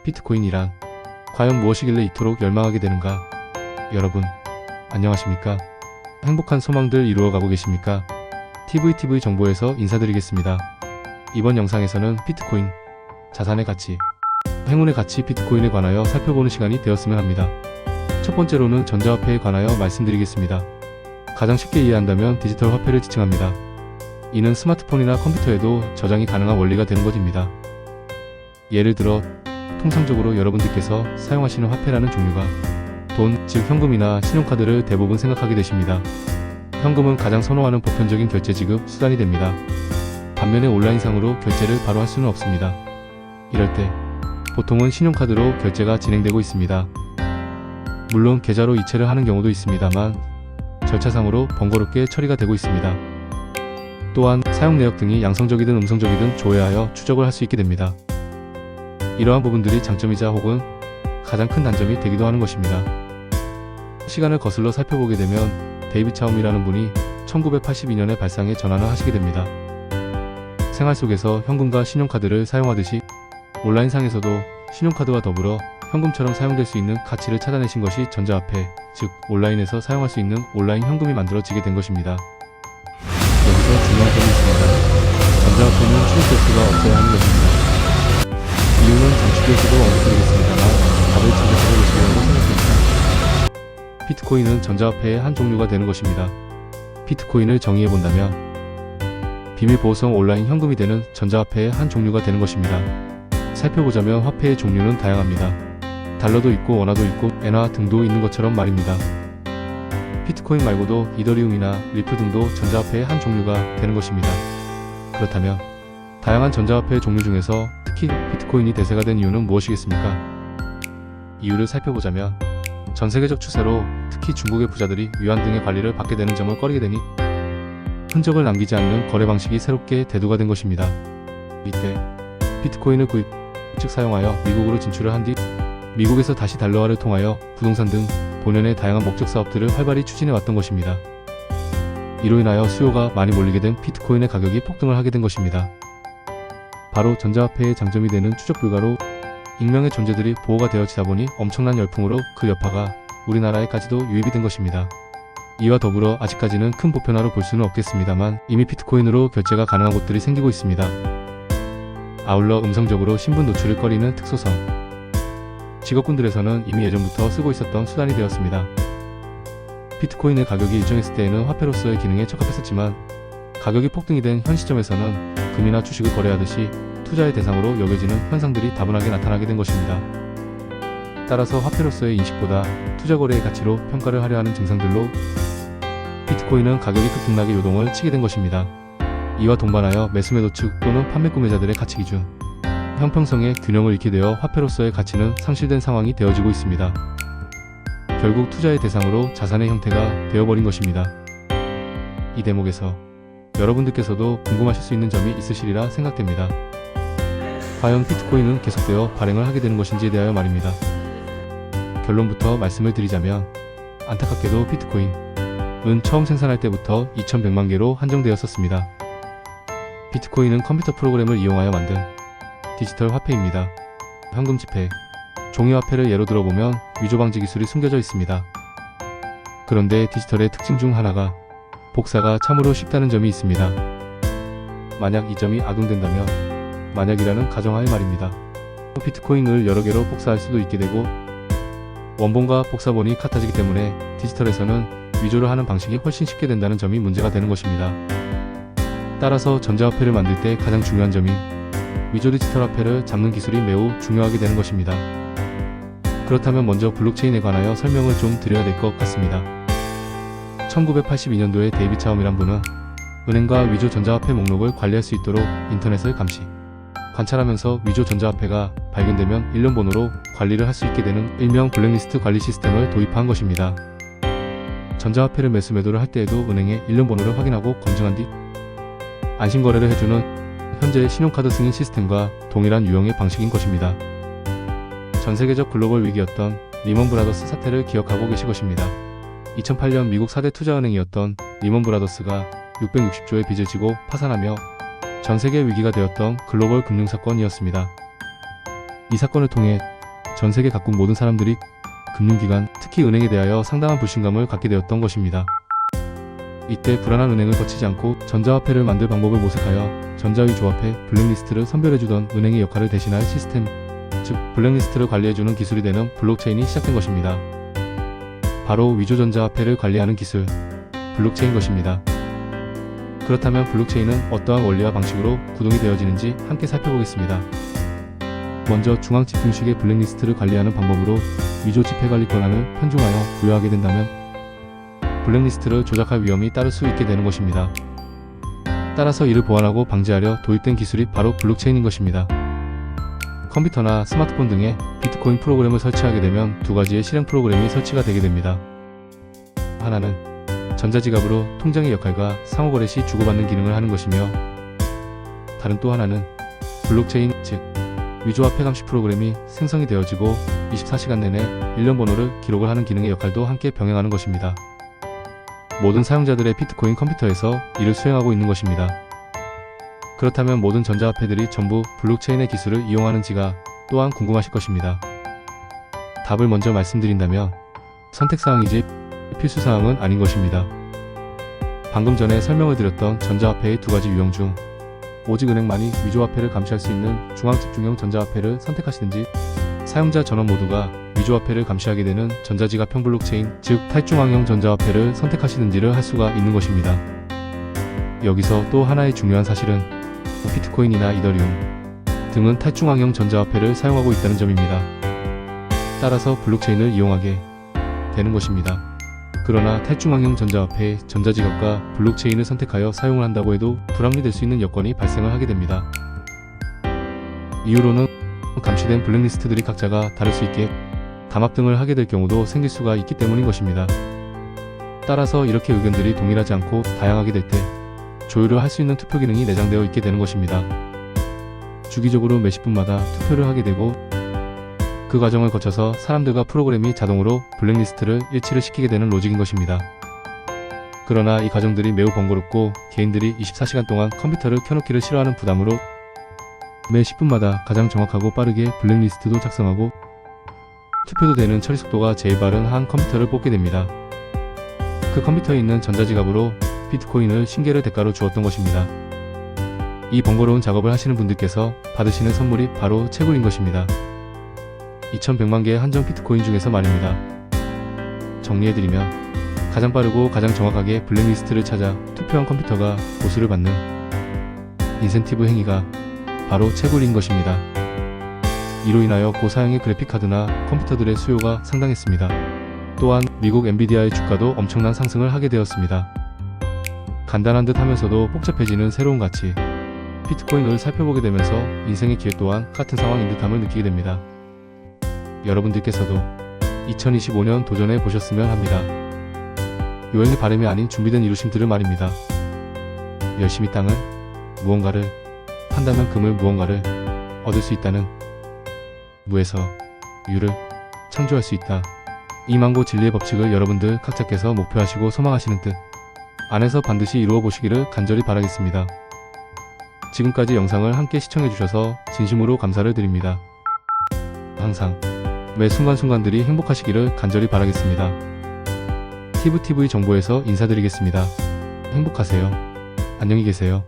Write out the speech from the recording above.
비트코인이란 과연 무엇이길래 이토록 열망하게 되는가? 여러분, 안녕하십니까? 행복한 소망들 이루어가고 계십니까? TVTV 정보에서 인사드리겠습니다. 이번 영상에서는 비트코인, 자산의 가치, 행운의 가치 비트코인에 관하여 살펴보는 시간이 되었으면 합니다. 첫 번째로는 전자화폐에 관하여 말씀드리겠습니다. 가장 쉽게 이해한다면 디지털 화폐를 지칭합니다. 이는 스마트폰이나 컴퓨터에도 저장이 가능한 원리가 되는 것입니다. 예를 들어 통상적으로 여러분들께서 사용하시는 화폐라는 종류가 돈, 즉 현금이나 신용카드를 대부분 생각하게 되십니다. 현금은 가장 선호하는 보편적인 결제 지급 수단이 됩니다. 반면에 온라인상으로 결제를 바로 할 수는 없습니다. 이럴 때 보통은 신용카드로 결제가 진행되고 있습니다. 물론 계좌로 이체를 하는 경우도 있습니다만 절차상으로 번거롭게 처리가 되고 있습니다. 또한 사용 내역 등이 양성적이든 음성적이든 조회하여 추적을 할 수 있게 됩니다. 이러한 부분들이 장점이자 혹은 가장 큰 단점이 되기도 하는 것입니다. 시간을 거슬러 살펴보게 되면 데이빗 차움이라는 분이 1982년에 발상에 전환을 하시게 됩니다. 생활 속에서 현금과 신용카드를 사용하듯이 온라인상에서도 신용카드와 더불어 현금처럼 사용될 수 있는 가치를 찾아내신 것이 전자화폐, 즉 온라인에서 사용할 수 있는 온라인 현금이 만들어지게 된 것입니다. 여기서 중요한 점이 있습니다. 전자화폐는 출입될 수가 없어야 하는 것입니다. 이유는 잠시 뒤에서도 언급드리겠습니다만 답을 챙겨서 보시려고 생각됩니다. 비트코인은 전자화폐의 한 종류가 되는 것입니다. 비트코인을 정의해본다면 비밀보호성 온라인 현금이 되는 전자화폐의 한 종류가 되는 것입니다. 살펴보자면 화폐의 종류는 다양합니다. 달러도 있고 원화도 있고 엔화 등도 있는 것처럼 말입니다. 비트코인 말고도 이더리움이나 리플 등도 전자화폐의 한 종류가 되는 것입니다. 그렇다면 다양한 전자화폐의 종류 중에서 특히 비트코인이 대세가 된 이유는 무엇이겠습니까? 이유를 살펴보자면 전 세계적 추세로 특히 중국의 부자들이 위안 등의 관리를 받게 되는 점을 꺼리게 되니 흔적을 남기지 않는 거래 방식이 새롭게 대두가 된 것입니다. 이때 비트코인을 구입, 즉 사용하여 미국으로 진출을 한 뒤 미국에서 다시 달러화를 통하여 부동산 등 본연의 다양한 목적 사업들을 활발히 추진해 왔던 것입니다. 이로 인하여 수요가 많이 몰리게 된 비트코인의 가격이 폭등을 하게 된 것입니다. 바로 전자화폐의 장점이 되는 추적 불가로 익명의 존재들이 보호가 되어지다 보니 엄청난 열풍으로 그 여파가 우리나라에까지도 유입이 된 것입니다. 이와 더불어 아직까지는 큰 보편화로 볼 수는 없겠습니다만 이미 비트코인으로 결제가 가능한 곳들이 생기고 있습니다. 아울러 음성적으로 신분 노출을 꺼리는 특수성, 직업군들에서는 이미 예전부터 쓰고 있었던 수단이 되었습니다. 비트코인의 가격이 일정했을 때에는 화폐로서의 기능에 적합했었지만 가격이 폭등이 된 현 시점에서는 금이나 주식을 거래하듯이 투자의 대상으로 여겨지는 현상들이 다분하게 나타나게 된 것입니다. 따라서 화폐로서의 인식보다 투자 거래의 가치로 평가를 하려 하는 증상들로 비트코인은 가격이 급등나게 요동을 치게 된 것입니다. 이와 동반하여 매수매도 측 또는 판매 구매자들의 가치 기준, 형평성의 균형을 잃게 되어 화폐로서의 가치는 상실된 상황이 되어지고 있습니다. 결국 투자의 대상으로 자산의 형태가 되어버린 것입니다. 이 대목에서 여러분들께서도 궁금하실 수 있는 점이 있으시리라 생각됩니다. 과연 비트코인은 계속되어 발행을 하게 되는 것인지에 대하여 말입니다. 결론부터 말씀을 드리자면 안타깝게도 비트코인은 처음 생산할 때부터 2100만 개로 한정되었었습니다. 비트코인은 컴퓨터 프로그램을 이용하여 만든 디지털 화폐입니다. 현금 지폐, 종이 화폐를 예로 들어보면 위조 방지 기술이 숨겨져 있습니다. 그런데 디지털의 특징 중 하나가 복사가 참으로 쉽다는 점이 있습니다. 만약 이 점이 악용된다면, 만약이라는 가정하에 말입니다. 비트코인을 여러 개로 복사할 수도 있게 되고 원본과 복사본이 같아지기 때문에 디지털에서는 위조를 하는 방식이 훨씬 쉽게 된다는 점이 문제가 되는 것입니다. 따라서 전자화폐를 만들 때 가장 중요한 점인 위조 디지털 화폐를 잡는 기술이 매우 중요하게 되는 것입니다. 그렇다면 먼저 블록체인에 관하여 설명을 좀 드려야 될 것 같습니다. 1982년도에 데이빗 차움이란 분은 은행과 위조 전자화폐 목록을 관리할 수 있도록 인터넷을 감시, 관찰하면서 위조 전자화폐가 발견되면 일련 번호로 관리를 할 수 있게 되는 일명 블랙리스트 관리 시스템을 도입한 것입니다. 전자화폐를 매수 매도를 할 때에도 은행의 일련 번호를 확인하고 검증한 뒤 안심거래를 해주는 현재 신용카드 승인 시스템과 동일한 유형의 방식인 것입니다. 전 세계적 글로벌 위기였던 리먼 브라더스 사태를 기억하고 계실 것입니다. 2008년 미국 4대 투자은행이었던 리먼 브라더스가 660조의 빚을 지고 파산하며 전 세계 위기가 되었던 글로벌 금융사건이었습니다. 이 사건을 통해 전 세계 각국 모든 사람들이 금융기관, 특히 은행에 대하여 상당한 불신감을 갖게 되었던 것입니다. 이때 불안한 은행을 거치지 않고 전자화폐를 만들 방법을 모색하여 전자위조화폐 블랙리스트를 선별해주던 은행의 역할을 대신할 시스템, 즉 블랙리스트를 관리해주는 기술이 되는 블록체인이 시작된 것입니다. 바로 위조 전자화폐를 관리하는 기술, 블록체인 것입니다. 그렇다면 블록체인은 어떠한 원리와 방식으로 구동이 되어지는지 함께 살펴보겠습니다. 먼저 중앙 집중식의 블랙리스트를 관리하는 방법으로 위조 지폐 관리 권한을 편중하여 부여하게 된다면 블랙리스트를 조작할 위험이 따를 수 있게 되는 것입니다. 따라서 이를 보완하고 방지하려 도입된 기술이 바로 블록체인인 것입니다. 컴퓨터나 스마트폰 등에 비트코인 프로그램을 설치하게 되면 두 가지의 실행 프로그램이 설치가 되게 됩니다. 하나는 전자지갑으로 통장의 역할과 상호거래 시 주고받는 기능을 하는 것이며, 다른 또 하나는 블록체인, 즉 위조화폐 감시 프로그램이 생성이 되어지고 24시간 내내 일련 번호를 기록을 하는 기능의 역할도 함께 병행하는 것입니다. 모든 사용자들의 비트코인 컴퓨터에서 이를 수행하고 있는 것입니다. 그렇다면 모든 전자화폐들이 전부 블록체인의 기술을 이용하는지가 또한 궁금하실 것입니다. 답을 먼저 말씀드린다면 선택사항이지 필수사항은 아닌 것입니다. 방금 전에 설명을 드렸던 전자화폐의 두 가지 유형 중 오직 은행만이 위조화폐를 감시할 수 있는 중앙집중형 전자화폐를 선택하시든지, 사용자 전원 모두가 위조화폐를 감시하게 되는 전자지갑형 블록체인, 즉 탈중앙형 전자화폐를 선택하시든지를 할 수가 있는 것입니다. 여기서 또 하나의 중요한 사실은 비트코인이나 이더리움 등은 탈중앙형 전자화폐를 사용하고 있다는 점입니다. 따라서 블록체인을 이용하게 되는 것입니다. 그러나 탈중앙형 전자화폐, 전자지갑과 블록체인을 선택하여 사용을 한다고 해도 불합리될 수 있는 여건이 발생을 하게 됩니다. 이유로는 감시된 블랙리스트들이 각자가 다를 수 있게 담합 등을 하게 될 경우도 생길 수가 있기 때문인 것입니다. 따라서 이렇게 의견들이 동일하지 않고 다양하게 될 때 조율을 할 수 있는 투표 기능이 내장되어 있게 되는 것입니다. 주기적으로 몇십 분마다 투표를 하게 되고, 그 과정을 거쳐서 사람들과 프로그램이 자동으로 블랙리스트를 일치를 시키게 되는 로직인 것입니다. 그러나 이 과정들이 매우 번거롭고 개인들이 24시간 동안 컴퓨터를 켜놓기를 싫어하는 부담으로 매 10분마다 가장 정확하고 빠르게 블랙리스트도 작성하고 투표도 되는 처리 속도가 제일 빠른 한 컴퓨터를 뽑게 됩니다. 그 컴퓨터에 있는 전자지갑으로 비트코인을 신계를 대가로 주었던 것입니다. 이 번거로운 작업을 하시는 분들께서 받으시는 선물이 바로 채굴인 것입니다. 2100만 개의 한정 비트코인 중에서 말입니다. 정리해드리면 가장 빠르고 가장 정확하게 블랙리스트를 찾아 투표한 컴퓨터가 보수를 받는 인센티브 행위가 바로 채굴인 것입니다. 이로 인하여 고사양의 그래픽카드나 컴퓨터들의 수요가 상당했습니다. 또한 미국 엔비디아의 주가도 엄청난 상승을 하게 되었습니다. 간단한 듯 하면서도 복잡해지는 새로운 가치, 비트코인을 살펴보게 되면서 인생의 기회 또한 같은 상황인 듯함을 느끼게 됩니다. 여러분들께서도 2025년 도전해 보셨으면 합니다. 요행의 바람이 아닌 준비된 이루심들을 말입니다. 열심히 땅을, 무언가를 판다면 금을, 무언가를 얻을 수 있다는 무에서 유를 창조할 수 있다. 이 만고 진리의 법칙을 여러분들 각자께서 목표하시고 소망하시는 뜻 안에서 반드시 이루어 보시기를 간절히 바라겠습니다. 지금까지 영상을 함께 시청해 주셔서 진심으로 감사를 드립니다. 항상 매 순간순간들이 행복하시기를 간절히 바라겠습니다. 티브TV 정보에서 인사드리겠습니다. 행복하세요. 안녕히 계세요.